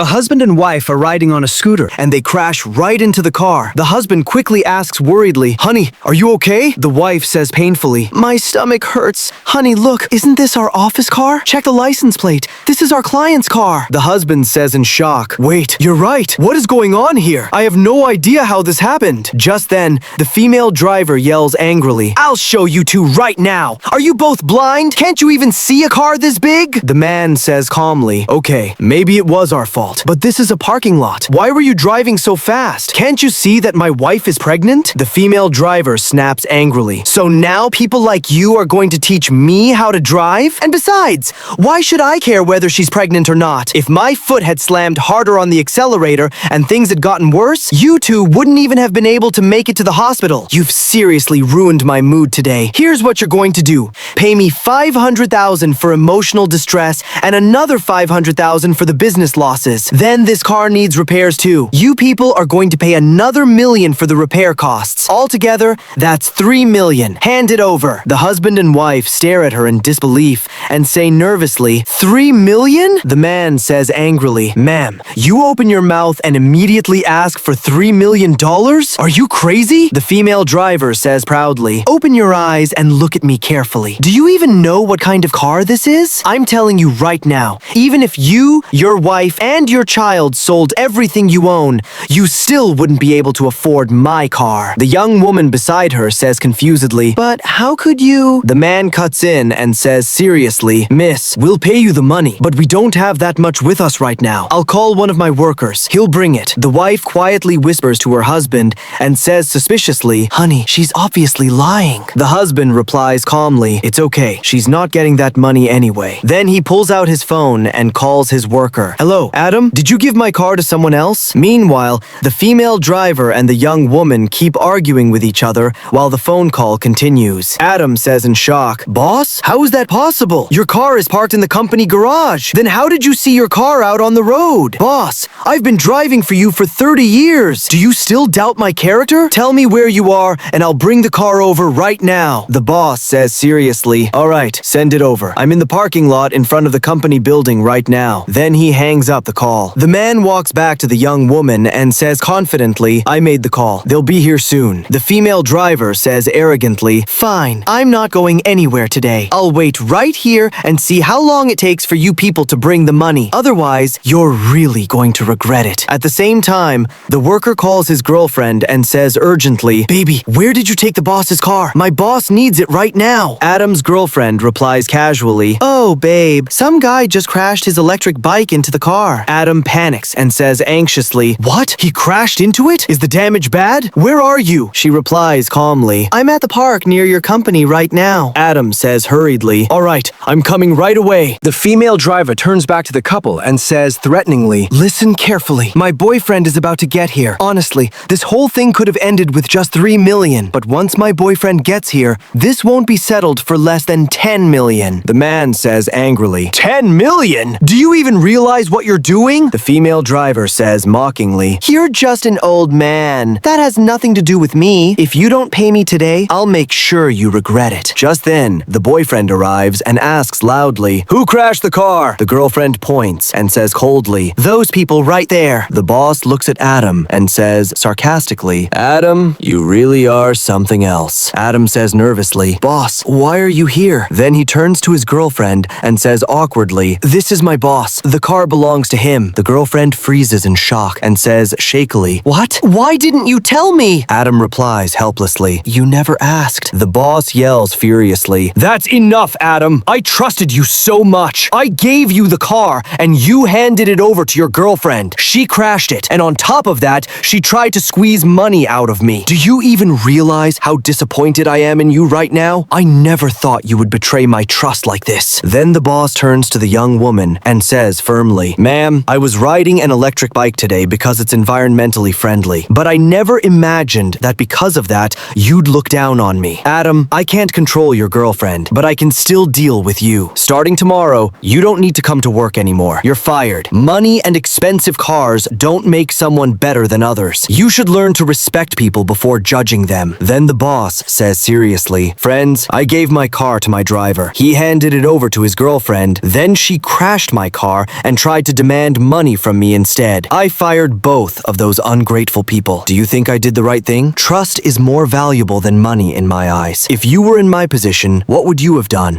A husband and wife are riding on a scooter and they crash right into the car. The husband quickly asks worriedly, "Honey, are you okay?" The wife says painfully, "My stomach hurts. Honey, look, isn't this our office car? Check the license plate. This is our client's car." The husband says in shock, "Wait, you're right. What is going on here? I have no idea how this happened." Just then, the female driver yells angrily, "I'll show you two right now. Are you both blind? Can't you even see a car this big?" The man says calmly, "Okay, maybe it was our fault. But this is a parking lot. Why were you driving so fast? Can't you see that my wife is pregnant?" The female driver snaps angrily. "So now people like you are going to teach me how to drive? And besides, why should I care whether she's pregnant or not? If my foot had slammed harder on the accelerator and things had gotten worse, you two wouldn't even have been able to make it to the hospital. You've seriously ruined my mood today. Here's what you're going to do. Pay me $500,000 for emotional distress and another $500,000 for the business losses. Then this car needs repairs too. You people are going to pay another $1 million for the repair costs. Altogether, that's $3 million. Hand it over." The husband and wife stare at her in disbelief and say nervously, "$3 million?" The man says angrily, "Ma'am, you open your mouth and immediately ask for $3 million? Are you crazy?" The female driver says proudly, "Open your eyes and look at me carefully. Do you even know what kind of car this is? I'm telling you right now, even if you, your wife, and your child sold everything you own, you still wouldn't be able to afford my car." The young woman beside her says confusedly, "But how could you?" The man cuts in and says seriously, "Miss, we'll pay you the money, but we don't have that much with us right now. I'll call one of my workers. He'll bring it." The wife quietly whispers to her husband and says suspiciously, "Honey, she's obviously lying." The husband replies calmly, "It's okay. She's not getting that money anyway." Then he pulls out his phone and calls his worker. "Hello, Adam? Did you give my car to someone else?" Meanwhile, the female driver and the young woman keep arguing with each other while the phone call continues. Adam says in shock, "Boss, how is that possible? Your car is parked in the company garage. Then how did you see your car out on the road? Boss, I've been driving for you for 30 years. Do you still doubt my character? Tell me where you are and I'll bring the car over right now." The boss says seriously, "All right, send it over. I'm in the parking lot in front of the company building right now." Then he hangs up the call. The man walks back to the young woman and says confidently, "I made the call. They'll be here soon." The female driver says arrogantly, "Fine, I'm not going anywhere today. I'll wait right here and see how long it takes for you people to bring the money. Otherwise, you're really going to regret it." At the same time, the worker calls his girlfriend and says urgently, "Baby, where did you take the boss's car? My boss needs it right now." Adam's girlfriend replies casually, "Oh, babe, some guy just crashed his electric bike into the car." Adam panics and says anxiously, "What? He crashed into it? Is the damage bad? Where are you?" She replies calmly, "I'm at the park near your company right now." Adam says hurriedly, "All right, I'm coming right away." The female driver turns back to the couple and says threateningly, "Listen carefully. My boyfriend is about to get here. Honestly, this whole thing could have ended with just $3 million. But once my boyfriend gets here, this won't be settled for less than $10 million. The man says angrily, "$10 million? Do you even realize what you're doing?" The female driver says mockingly, "You're just an old man. That has nothing to do with me. If you don't pay me today, I'll make sure you regret it." Just then, the boyfriend arrives and asks loudly, "Who crashed the car?" The girlfriend points and says coldly, "Those people right there." The boss looks at Adam and says sarcastically, "Adam, you really are something else." Adam says nervously, "Boss, why are you here?" Then he turns to his girlfriend and says awkwardly, "This is my boss. The car belongs to him." The girlfriend freezes in shock and says shakily, "What? Why didn't you tell me?" Adam replies helplessly, "You never asked." The boss yells furiously, "That's enough, Adam. I trusted you so much. I gave you the car and you handed it over to your girlfriend. She crashed it, and on top of that, she tried to squeeze money out of me. Do you even realize how disappointed I am in you right now? I never thought you would betray my trust like this." Then the boss turns to the young woman and says firmly, "Ma'am, I was riding an electric bike today because it's environmentally friendly, but I never imagined that because of that, you'd look down on me. Adam, I can't control your girlfriend, but I can still deal with you. Starting tomorrow, you don't need to come to work anymore. You're fired. Money and expensive cars don't make someone better than others. You should learn to respect people before judging them." Then the boss says seriously, "Friends, I gave my car to my driver. He handed it over to his girlfriend. Then she crashed my car and tried to demand demand money from me instead. I fired both of those ungrateful people. Do you think I did the right thing? Trust is more valuable than money in my eyes. If you were in my position, what would you have done?